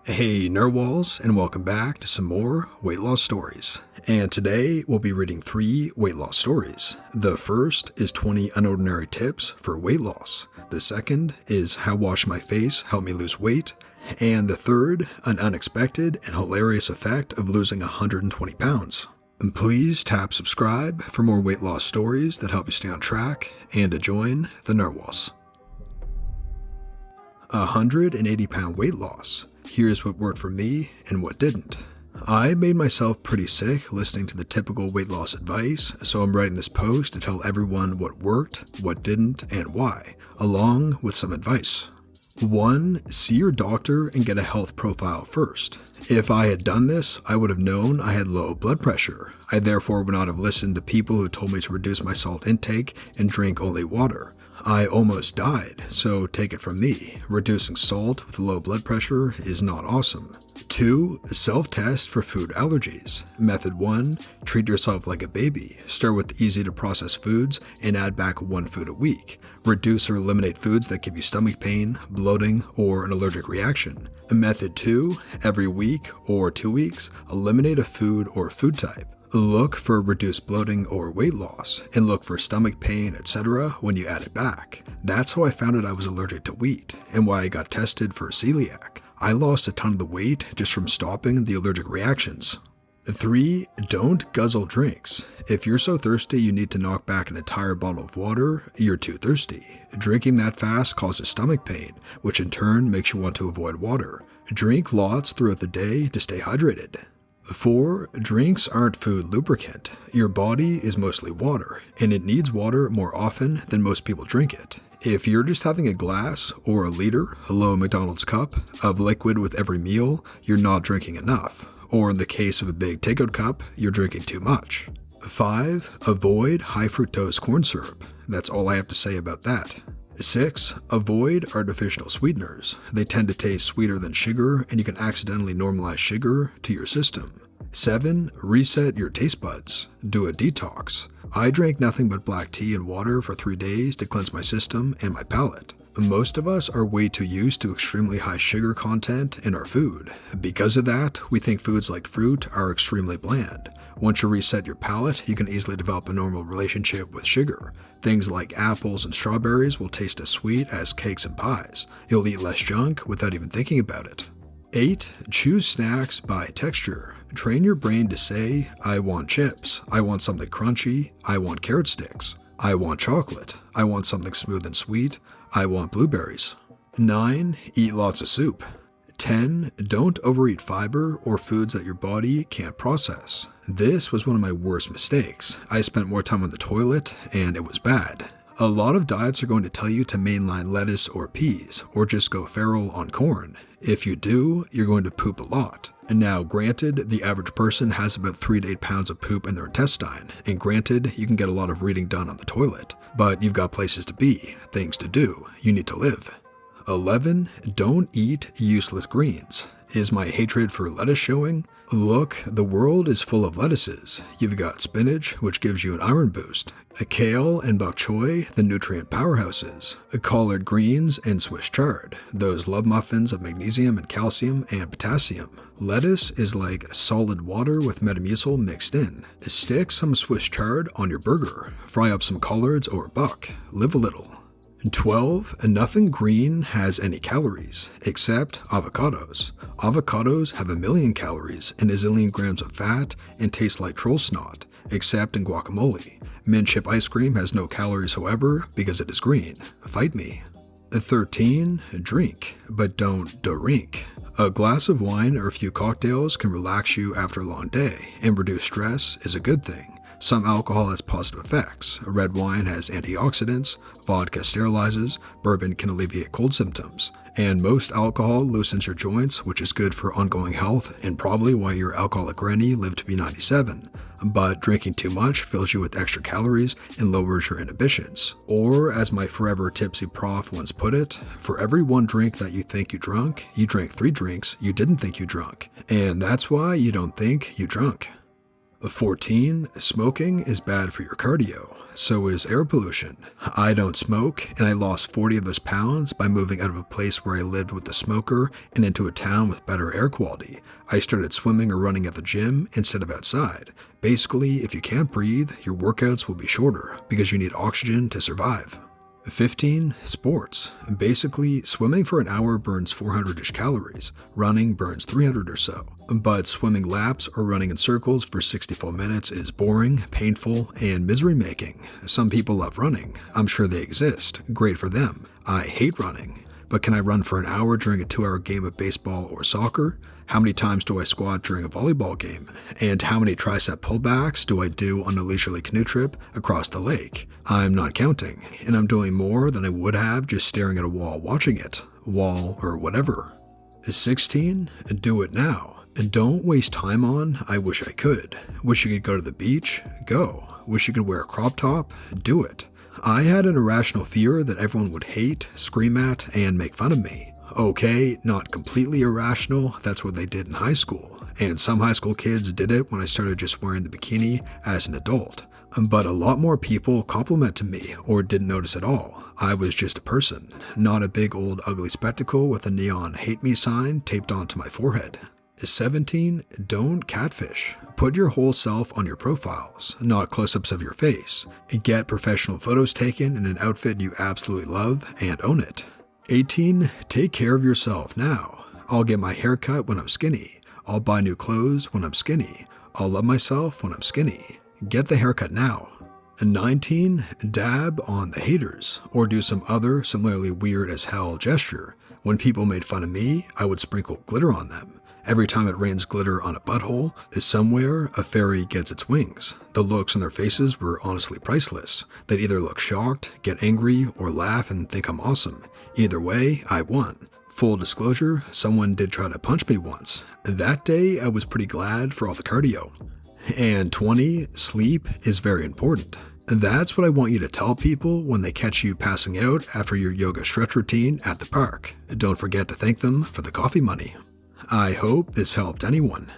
Hey Narwhals, and welcome back to some more weight loss stories. And today we'll be reading 3 weight loss stories. The first is 20 unordinary tips for weight loss. The second is how washing my face helped me lose weight. And the third, an unexpected and hilarious effect of losing 120 pounds. And please tap subscribe for more weight loss stories that help you stay on track and to join the Narwhals. 180-pound weight loss. Here's what worked for me and what didn't. I made myself pretty sick listening to the typical weight loss advice, so I'm writing this post to tell everyone what worked, what didn't, and why, along with some advice. 1. See your doctor and get a health profile first. If I had done this, I would have known I had low blood pressure. I therefore would not have listened to people who told me to reduce my salt intake and drink only water. I almost died, so take it from me. Reducing salt with low blood pressure is not awesome. 2. Self-test for food allergies. Method 1. Treat yourself like a baby. Start with easy-to-process foods and add back 1 food a week. Reduce or eliminate foods that give you stomach pain, bloating, or an allergic reaction. Method 2. Every week or 2 weeks, eliminate a food or food type. Look for reduced bloating or weight loss, and look for stomach pain, etc. when you add it back. That's how I found out I was allergic to wheat, and why I got tested for celiac. I lost a ton of the weight just from stopping the allergic reactions. 3. Don't guzzle drinks. If you're so thirsty you need to knock back an entire bottle of water, you're too thirsty. Drinking that fast causes stomach pain, which in turn makes you want to avoid water. Drink lots throughout the day to stay hydrated. 4. Drinks aren't food lubricant. Your body is mostly water, and it needs water more often than most people drink it. If you're just having a glass or a liter, hello McDonald's cup, of liquid with every meal, you're not drinking enough. Or in the case of a big takeout cup, you're drinking too much. 5. Avoid high fructose corn syrup. That's all I have to say about that. 6. Avoid artificial sweeteners. They tend to taste sweeter than sugar, and you can accidentally normalize sugar to your system. 7. Reset your taste buds. Do a detox. I drank nothing but black tea and water for 3 days to cleanse my system and my palate. Most of us are way too used to extremely high sugar content in our food. Because of that, we think foods like fruit are extremely bland. Once you reset your palate, you can easily develop a normal relationship with sugar. Things like apples and strawberries will taste as sweet as cakes and pies. You'll eat less junk without even thinking about it. 8. Choose snacks by texture. Train your brain to say, I want chips, I want something crunchy, I want carrot sticks, I want chocolate, I want something smooth and sweet, I want blueberries. 9. Eat lots of soup. 10. Don't overeat fiber or foods that your body can't process. This was one of my worst mistakes. I spent more time on the toilet, and it was bad. A lot of diets are going to tell you to mainline lettuce or peas, or just go feral on corn. If you do, you're going to poop a lot. And now, granted, the average person has about 3 to 8 pounds of poop in their intestine, and granted, you can get a lot of reading done on the toilet, but you've got places to be, things to do, you need to live. 11. Don't eat useless greens. Is my hatred for lettuce showing? Look, the world is full of lettuces. You've got spinach, which gives you an iron boost, a kale and bok choy, the nutrient powerhouses, collard greens and Swiss chard, those love muffins of magnesium and calcium and potassium. Lettuce is like solid water with Metamucil mixed in. Stick some Swiss chard on your burger. Fry up some collards or buck. Live a little. 12. Nothing green has any calories, except avocados. Avocados have 1 million calories and a zillion grams of fat and taste like troll snot, except in guacamole. Mint chip ice cream has no calories, however, because it is green. Fight me. 13. Drink, but don't drink. A glass of wine or a few cocktails can relax you after a long day, and reduce stress is a good thing. Some alcohol has positive effects. Red wine has antioxidants, vodka sterilizes, bourbon can alleviate cold symptoms, and most alcohol loosens your joints, which is good for ongoing health and probably why your alcoholic granny lived to be 97. But drinking too much fills you with extra calories and lowers your inhibitions. Or, as my forever tipsy prof once put it, for every 1 drink that you think you drank 3 drinks you didn't think you drunk, and that's why you don't think you drunk. 14. Smoking is bad for your cardio. So is air pollution. I don't smoke, and I lost 40 of those pounds by moving out of a place where I lived with a smoker and into a town with better air quality. I started swimming or running at the gym instead of outside. Basically, if you can't breathe, your workouts will be shorter because you need oxygen to survive. 15. Sports. Basically, swimming for an hour burns 400-ish calories. Running burns 300 or so. But swimming laps or running in circles for 60 full minutes is boring, painful, and misery-making. Some people love running. I'm sure they exist. Great for them. I hate running. But can I run for an hour during a 2-hour game of baseball or soccer? How many times do I squat during a volleyball game? And how many tricep pullbacks do I do on a leisurely canoe trip across the lake? I'm not counting, and I'm doing more than I would have just staring at a wall watching it. Wall or whatever. 16. Do it now. And don't waste time on, I wish I could. Wish you could go to the beach? Go. Wish you could wear a crop top? Do it. I had an irrational fear that everyone would hate, scream at, and make fun of me. Okay, not completely irrational, that's what they did in high school. And some high school kids did it when I started just wearing the bikini as an adult. But a lot more people complimented me or didn't notice at all. I was just a person, not a big old ugly spectacle with a neon hate me sign taped onto my forehead. 17. Don't catfish. Put your whole self on your profiles, not close-ups of your face. Get professional photos taken in an outfit you absolutely love and own it. 18. Take care of yourself now. I'll get my hair cut when I'm skinny. I'll buy new clothes when I'm skinny. I'll love myself when I'm skinny. Get the haircut now. 19. Dab on the haters, or do some other similarly weird as hell gesture. When people made fun of me, I would sprinkle glitter on them. Every time it rains glitter on a butthole, somewhere a fairy gets its wings. The looks on their faces were honestly priceless. They'd either look shocked, get angry, or laugh and think I'm awesome. Either way, I won. Full disclosure, someone did try to punch me once. That day, I was pretty glad for all the cardio. And 20, sleep is very important. That's what I want you to tell people when they catch you passing out after your yoga stretch routine at the park. Don't forget to thank them for the coffee money. I hope this helped anyone.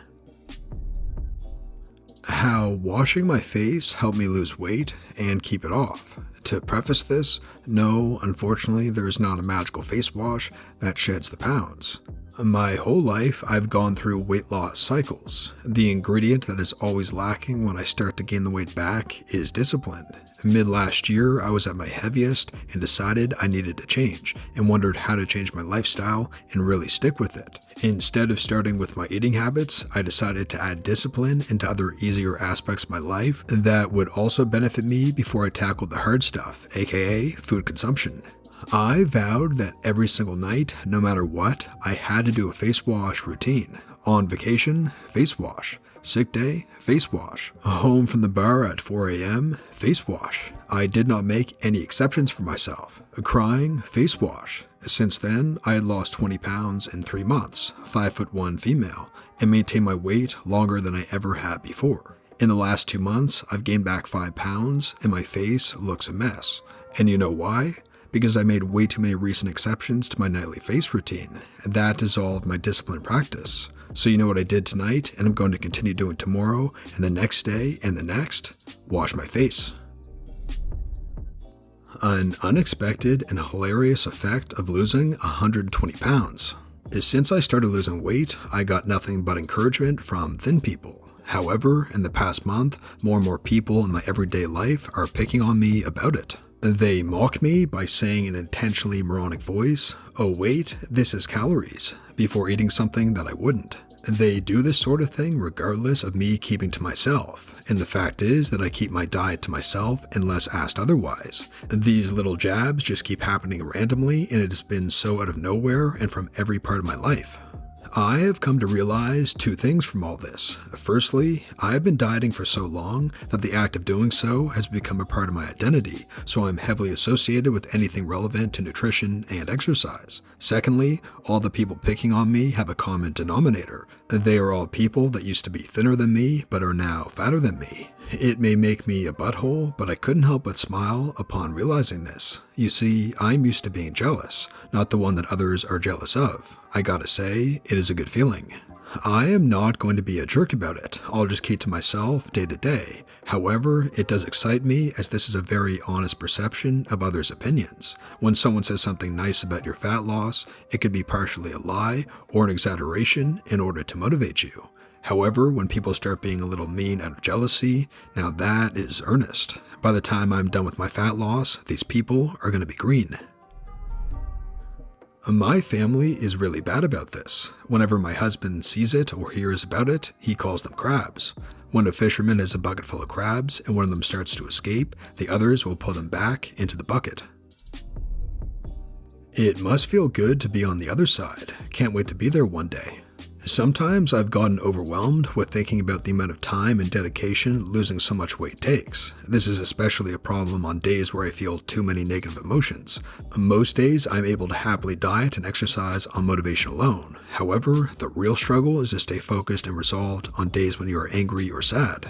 How washing my face helped me lose weight and keep it off. To preface this, no, unfortunately, there is not a magical face wash that sheds the pounds. My whole life, I've gone through weight loss cycles. The ingredient that is always lacking when I start to gain the weight back is discipline. Mid last year, I was at my heaviest and decided I needed to change and wondered how to change my lifestyle and really stick with it. Instead of starting with my eating habits, I decided to add discipline into other easier aspects of my life that would also benefit me before I tackled the hard stuff, aka food consumption. I vowed that every single night, no matter what, I had to do a face wash routine. On vacation, face wash. Sick day, face wash. Home from the bar at 4 a.m., face wash. I did not make any exceptions for myself. Crying, face wash. Since then, I had lost 20 pounds in 3 months, 5'1" female, and maintained my weight longer than I ever had before. In the last 2 months, I've gained back 5 pounds, and my face looks a mess. And you know why? Because I made way too many recent exceptions to my nightly face routine. That dissolved my discipline practice. So you know what I did tonight, and I'm going to continue doing tomorrow, and the next day, and the next? Wash my face. An unexpected and hilarious effect of losing 120 pounds. Since I started losing weight, I got nothing but encouragement from thin people. However, in the past month, more and more people in my everyday life are picking on me about it. They mock me by saying in an intentionally moronic voice, "Oh wait, this is calories," before eating something that I wouldn't. They do this sort of thing regardless of me keeping to myself, and the fact is that I keep my diet to myself unless asked otherwise. These little jabs just keep happening randomly, and it has been so out of nowhere and from every part of my life. I have come to realize 2 things from all this. Firstly, I have been dieting for so long that the act of doing so has become a part of my identity, so I'm heavily associated with anything relevant to nutrition and exercise. Secondly, all the people picking on me have a common denominator. They are all people that used to be thinner than me but are now fatter than me. It may make me a butthole, but I couldn't help but smile upon realizing this. You see, I'm used to being jealous, not the one that others are jealous of. I gotta say, it is a good feeling. I am not going to be a jerk about it. I'll just keep to myself day to day. However, it does excite me as this is a very honest perception of others' opinions. When someone says something nice about your fat loss, it could be partially a lie or an exaggeration in order to motivate you. However, when people start being a little mean out of jealousy, now that is earnest. By the time I'm done with my fat loss, these people are going to be green. My family is really bad about this. Whenever my husband sees it or hears about it, he calls them crabs. When a fisherman has a bucket full of crabs and one of them starts to escape, the others will pull them back into the bucket. It must feel good to be on the other side. Can't wait to be there one day. Sometimes I've gotten overwhelmed with thinking about the amount of time and dedication losing so much weight takes. This is especially a problem on days where I feel too many negative emotions. Most days I'm able to happily diet and exercise on motivation alone. However, the real struggle is to stay focused and resolved on days when you are angry or sad.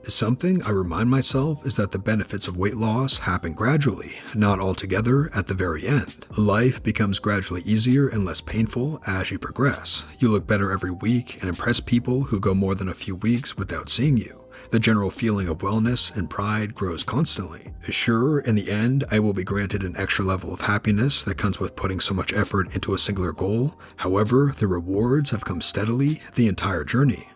Something I remind myself is that the benefits of weight loss happen gradually, not altogether at the very end. Life becomes gradually easier and less painful as you progress. You look better every week and impress people who go more than a few weeks without seeing you. The general feeling of wellness and pride grows constantly. Sure, in the end, I will be granted an extra level of happiness that comes with putting so much effort into a singular goal. However, the rewards have come steadily the entire journey.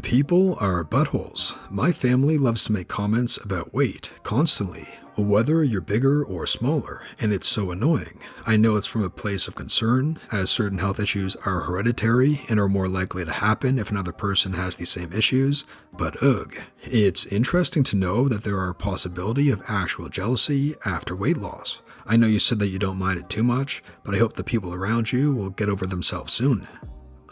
People are buttholes. My family loves to make comments about weight constantly, whether you're bigger or smaller, and it's so annoying. I know it's from a place of concern, as certain health issues are hereditary and are more likely to happen if another person has these same issues, but ugh. It's interesting to know that there are a possibility of actual jealousy after weight loss. I know you said that you don't mind it too much, but I hope the people around you will get over themselves soon.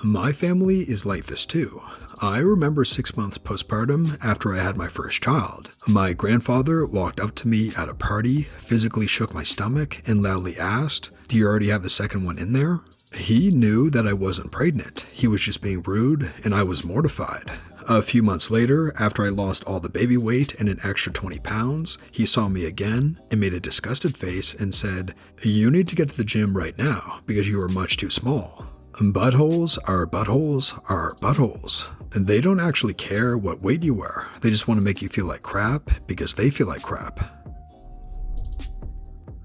My family is like this too. I remember 6 months postpartum after I had my first child. My grandfather walked up to me at a party, physically shook my stomach, and loudly asked, "Do you already have the second one in there?" He knew that I wasn't pregnant. He was just being rude, and I was mortified. A few months later, after I lost all the baby weight and an extra 20 pounds, he saw me again and made a disgusted face and said, "You need to get to the gym right now because you are much too small." Buttholes are buttholes are buttholes. And they don't actually care what weight you are. They just want to make you feel like crap because they feel like crap.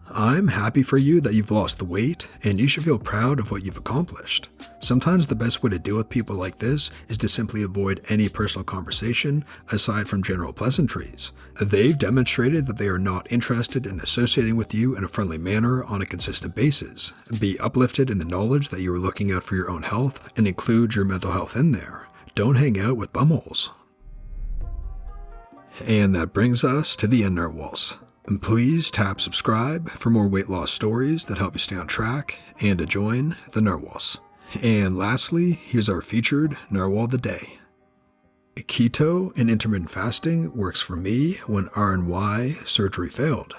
I'm happy for you that you've lost the weight, and you should feel proud of what you've accomplished. Sometimes the best way to deal with people like this is to simply avoid any personal conversation aside from general pleasantries. They've demonstrated that they are not interested in associating with you in a friendly manner on a consistent basis. Be uplifted in the knowledge that you are looking out for your own health and include your mental health in there. Don't hang out with bumholes. And that brings us to the end, Narwhals. Please tap subscribe for more weight loss stories that help you stay on track and to join the Narwhals. And lastly, here's our featured Narwhal of the Day. Keto and intermittent fasting works for me when R&Y surgery failed.